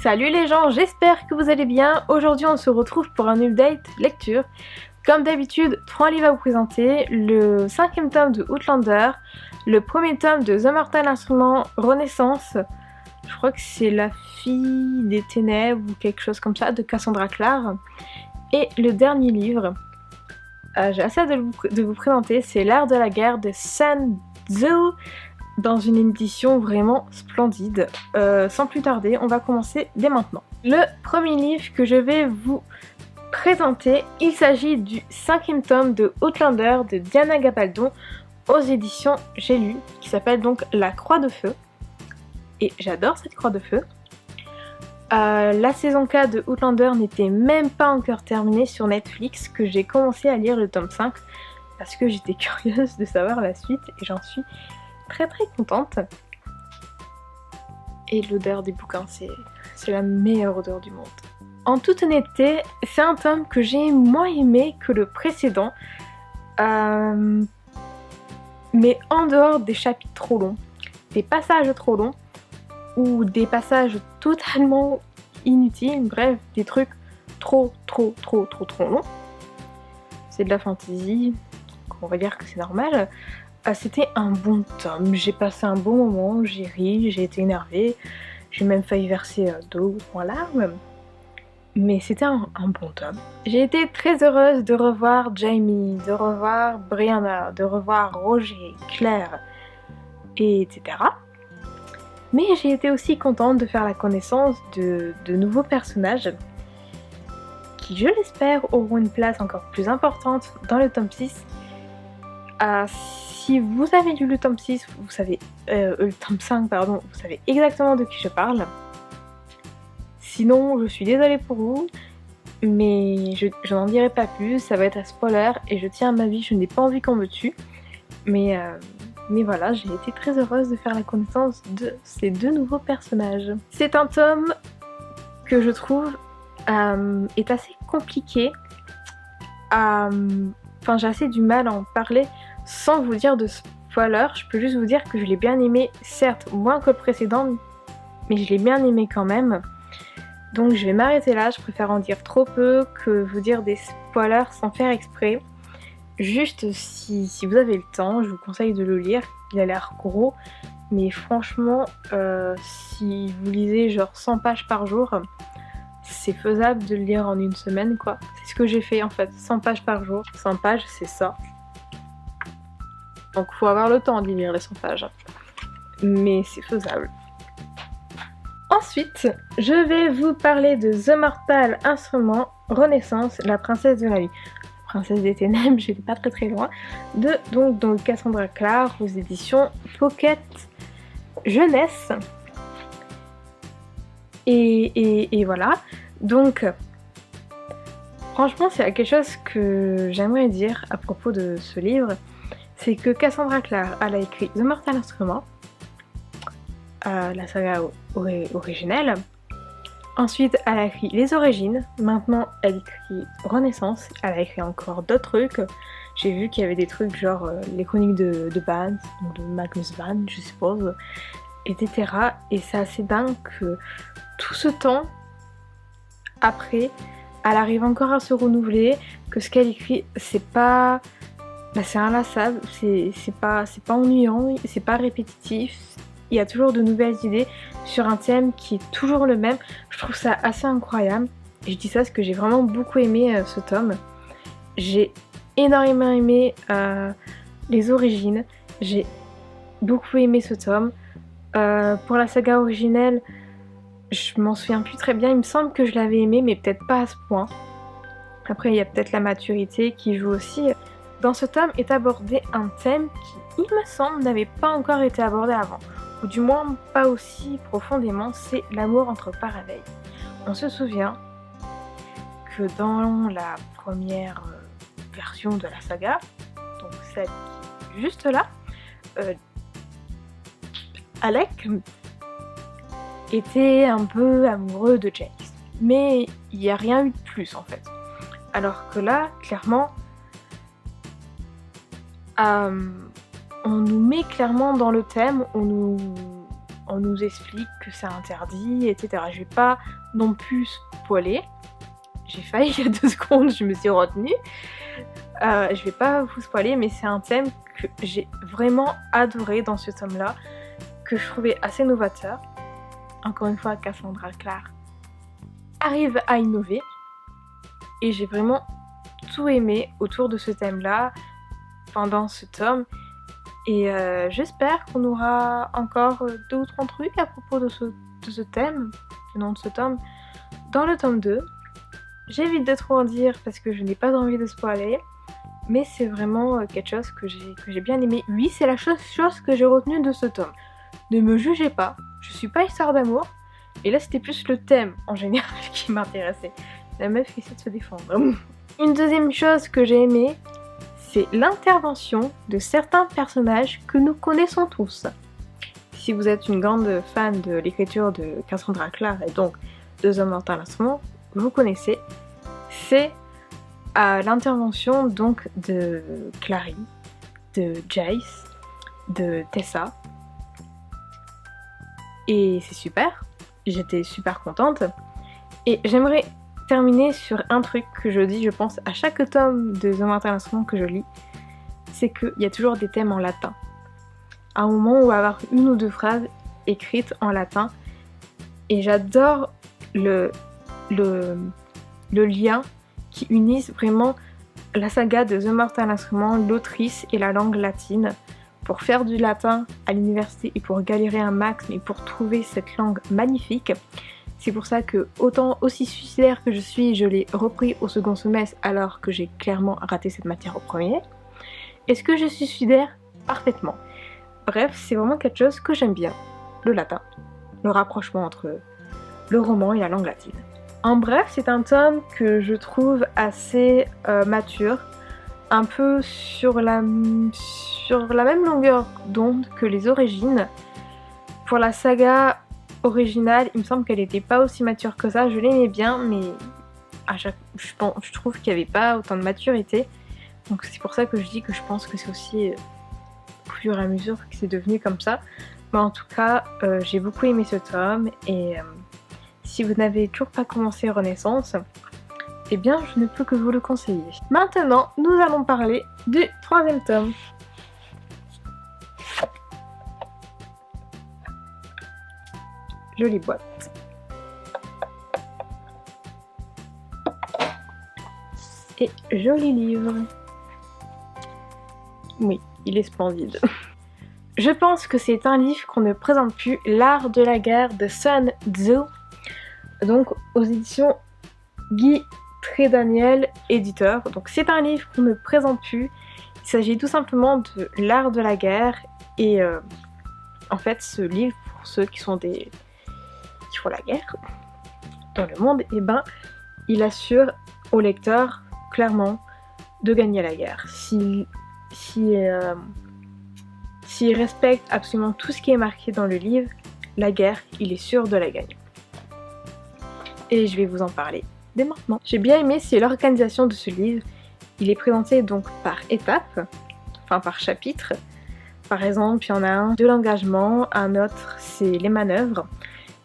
Salut les gens, j'espère que vous allez bien. Aujourd'hui on se retrouve pour un update lecture. Comme d'habitude, 3 livres à vous présenter. Le 5e tome de Outlander, le premier tome de The Mortal Instrument Renaissance, je crois que c'est La fille des ténèbres ou quelque chose comme ça, de Cassandra Clare. Et le dernier livre, j'ai assez hâte de vous présenter, c'est L'art de la guerre de Sun Tzu, dans une édition vraiment splendide. Sans plus tarder, on va commencer dès maintenant. Le premier livre que je vais vous présenter, il s'agit du 5e tome de Outlander de Diana Gabaldon aux éditions J'ai lu, qui s'appelle donc La Croix de Feu. Et j'adore cette Croix de Feu. La saison 4 de Outlander n'était même pas encore terminée sur Netflix, que j'ai commencé à lire le tome 5 parce que j'étais curieuse de savoir la suite et j'en suis très contente. Et l'odeur des bouquins, c'est la meilleure odeur du monde. En toute honnêteté, c'est un tome que j'ai moins aimé que le précédent, mais en dehors des chapitres trop longs, des passages trop longs, ou des passages totalement inutiles, bref, des trucs trop longs. C'est de la fantasy, on va dire que c'est normal. C'était un bon tome, j'ai passé un bon moment, j'ai ri, j'ai été énervée, j'ai même failli verser 2 ou 3 larmes, mais c'était un bon tome. J'ai été très heureuse de revoir Jamie, de revoir Brianna, de revoir Roger, Claire, etc. Mais j'ai été aussi contente de faire la connaissance de nouveaux personnages qui, je l'espère, auront une place encore plus importante dans le tome 6. Si vous avez lu le tome 6, vous savez, le tome 5, pardon, vous savez exactement de qui je parle. Sinon, je suis désolée pour vous, mais je n'en dirai pas plus, ça va être un spoiler et je tiens à ma vie, je n'ai pas envie qu'on me tue. Mais voilà, j'ai été très heureuse de faire la connaissance de ces 2 nouveaux personnages. C'est un tome que je trouve est assez compliqué. Enfin, j'ai assez du mal à en parler sans vous dire de spoiler. Je peux juste vous dire que je l'ai bien aimé, certes moins que le précédent, mais je l'ai bien aimé quand même. Donc je vais m'arrêter là, je préfère en dire trop peu que vous dire des spoilers sans faire exprès. Juste si vous avez le temps, je vous conseille de le lire, il a l'air gros, mais franchement, si vous lisez genre 100 pages par jour, c'est faisable de le lire en une semaine quoi. C'est ce que j'ai fait en fait, 100 pages par jour. 100 pages c'est ça. Donc faut avoir le temps de lire les 100 pages. Mais c'est faisable. Ensuite, je vais vous parler de The Mortal Instrument Renaissance, la princesse de la nuit. Princesse des ténèbres, j'étais pas très loin. Donc Cassandra Clare aux éditions Pocket Jeunesse. Et voilà. Donc, franchement, c'est quelque chose que j'aimerais dire à propos de ce livre. C'est que Cassandra Clare, elle a écrit The Mortal Instrument, la saga originelle. Ensuite, elle a écrit Les Origines. Maintenant, elle écrit Renaissance. Elle a écrit encore d'autres trucs. J'ai vu qu'il y avait des trucs genre les chroniques de Vance, de Magnus Vance, je suppose, etc. Et c'est assez dingue que tout ce temps après, elle arrive encore à se renouveler, que ce qu'elle écrit, c'est pas... c'est inlassable, c'est pas ennuyant, c'est pas répétitif. Il y a toujours de nouvelles idées sur un thème qui est toujours le même. Je trouve ça assez incroyable. Et je dis ça parce que j'ai vraiment beaucoup aimé ce tome. J'ai énormément aimé Les Origines. J'ai beaucoup aimé ce tome. Pour la saga originelle, je m'en souviens plus très bien. Il me semble que je l'avais aimé, mais peut-être pas à ce point. Après, il y a peut-être la maturité qui joue aussi. Dans ce tome est abordé un thème qui, il me semble, n'avait pas encore été abordé avant. Ou du moins pas aussi profondément, c'est l'amour entre Paradise. On se souvient que dans la première version de la saga, donc celle qui est juste là, Alec était un peu amoureux de Jace. Mais il n'y a rien eu de plus en fait. Alors que là, clairement, on nous met clairement dans le thème, on on nous explique que c'est interdit, etc. Je vais pas non plus spoiler. J'ai failli il y a 2 secondes, je me suis retenue. Je vais pas vous spoiler, mais c'est un thème que j'ai vraiment adoré dans ce tome-là, que je trouvais assez novateur. Encore une fois, Cassandra Clare arrive à innover. Et j'ai vraiment tout aimé autour de ce thème-là pendant ce tome. Et j'espère qu'on aura encore 2 ou 3 trucs à propos de ce thème, du nom de ce tome, dans le tome 2. J'évite de trop en dire parce que je n'ai pas envie de spoiler, mais c'est vraiment quelque chose que j'ai bien aimé. Oui, c'est la chose que j'ai retenue de ce tome. Ne me jugez pas, je suis pas histoire d'amour, et là c'était plus le thème en général qui m'intéressait. La meuf qui essaie de se défendre. Une deuxième chose que j'ai aimée, c'est l'intervention de certains personnages que nous connaissons tous. Si vous êtes une grande fan de l'écriture de Cassandra Clare et donc de The Mortal Instrument, vous connaissez, c'est l'intervention donc de Clary, de Jace, de Tessa. Et c'est super, j'étais super contente. Et j'aimerais terminer sur un truc que je dis, je pense, à chaque tome de The Mortal Instrument que je lis, c'est qu'il y a toujours des thèmes en latin. À un moment où on va avoir 1 ou 2 phrases écrites en latin, et j'adore le lien qui unisse vraiment la saga de The Mortal Instrument, l'autrice et la langue latine, pour faire du latin à l'université et pour galérer un max, mais pour trouver cette langue magnifique. C'est pour ça que, autant aussi suicidaire que je suis, je l'ai repris au second semestre alors que j'ai clairement raté cette matière au premier. Est-ce que je suis suicidaire? Parfaitement. Bref, c'est vraiment quelque chose que j'aime bien, le latin, le rapprochement entre le roman et la langue latine. En bref, c'est un tome que je trouve assez mature, un peu sur la même longueur d'onde que les origines. Pour la saga originale, il me semble qu'elle n'était pas aussi mature que ça, je l'aimais bien, mais je trouve qu'il n'y avait pas autant de maturité. Donc c'est pour ça que je dis que je pense que c'est aussi au fur et à mesure que c'est devenu comme ça. Mais en tout cas, j'ai beaucoup aimé ce tome, et si vous n'avez toujours pas commencé Renaissance, eh bien je ne peux que vous le conseiller. Maintenant, nous allons parler du 3e tome. Jolie boîte. Et joli livre. Oui, il est splendide. Je pense que c'est un livre qu'on ne présente plus, L'Art de la guerre de Sun Tzu, donc aux éditions Guy Trédaniel, éditeur. Donc c'est un livre qu'on ne présente plus. Il s'agit tout simplement de l'art de la guerre, et en fait ce livre, pour ceux qui font la guerre dans le monde, et ben il assure au lecteur clairement de gagner la guerre. S'il respecte absolument tout ce qui est marqué dans le livre, la guerre, il est sûr de la gagner. Et je vais vous en parler dès maintenant. J'ai bien aimé, c'est l'organisation de ce livre. Il est présenté donc par étapes, enfin par chapitre. Par exemple, il y en a un de l'engagement, un autre c'est les manœuvres.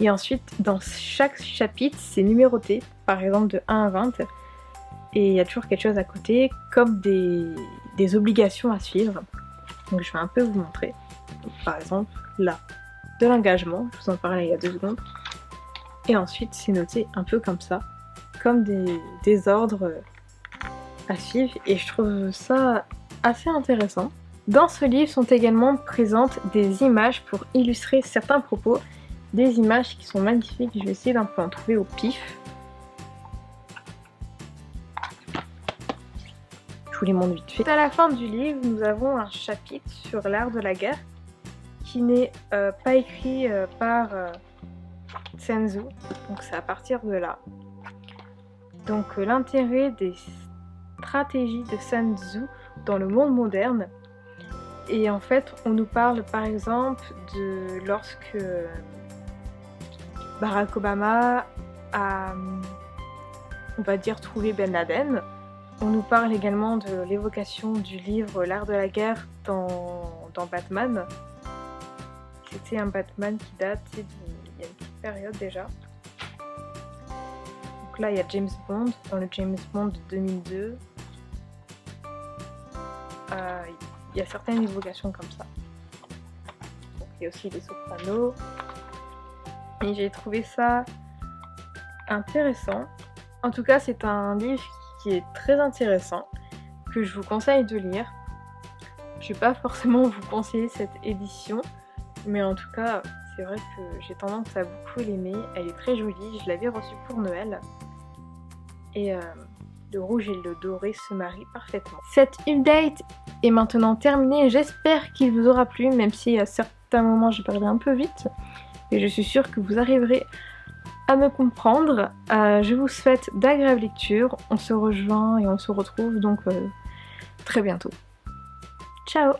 Et ensuite, dans chaque chapitre, c'est numéroté, par exemple de 1 à 20. Et il y a toujours quelque chose à côté, comme des obligations à suivre. Donc je vais un peu vous montrer. Donc, par exemple, là, de l'engagement, je vous en parlais il y a 2 secondes. Et ensuite, c'est noté un peu comme ça, comme des ordres à suivre. Et je trouve ça assez intéressant. Dans ce livre sont également présentes des images pour illustrer certains propos. Des images qui sont magnifiques, je vais essayer d'un peu en trouver au pif. Je vous les montre vite fait. À la fin du livre, nous avons un chapitre sur l'art de la guerre qui n'est pas écrit par Sun Tzu, donc c'est à partir de là. Donc l'intérêt des stratégies de Sun Tzu dans le monde moderne. Et en fait, on nous parle par exemple de lorsque Barack Obama a, on va dire, trouvé Ben Laden. On nous parle également de l'évocation du livre L'Art de la guerre dans Batman. c'était un Batman qui date il y a une petite période déjà. Donc là il y a James Bond, dans le James Bond de 2002. Il y a certaines évocations comme ça. Donc, il y a aussi les Sopranos. Et j'ai trouvé ça intéressant. En tout cas, c'est un livre qui est très intéressant, que je vous conseille de lire. Je ne vais pas forcément vous conseiller cette édition, mais en tout cas, c'est vrai que j'ai tendance à beaucoup l'aimer. Elle est très jolie, je l'avais reçue pour Noël. Et le rouge et le doré se marient parfaitement. Cette update est maintenant terminée. J'espère qu'il vous aura plu, même si à certains moments j'ai parlé un peu vite. Et je suis sûre que vous arriverez à me comprendre. Je vous souhaite d'agréables lectures. On se rejoint et on se retrouve donc très bientôt. Ciao!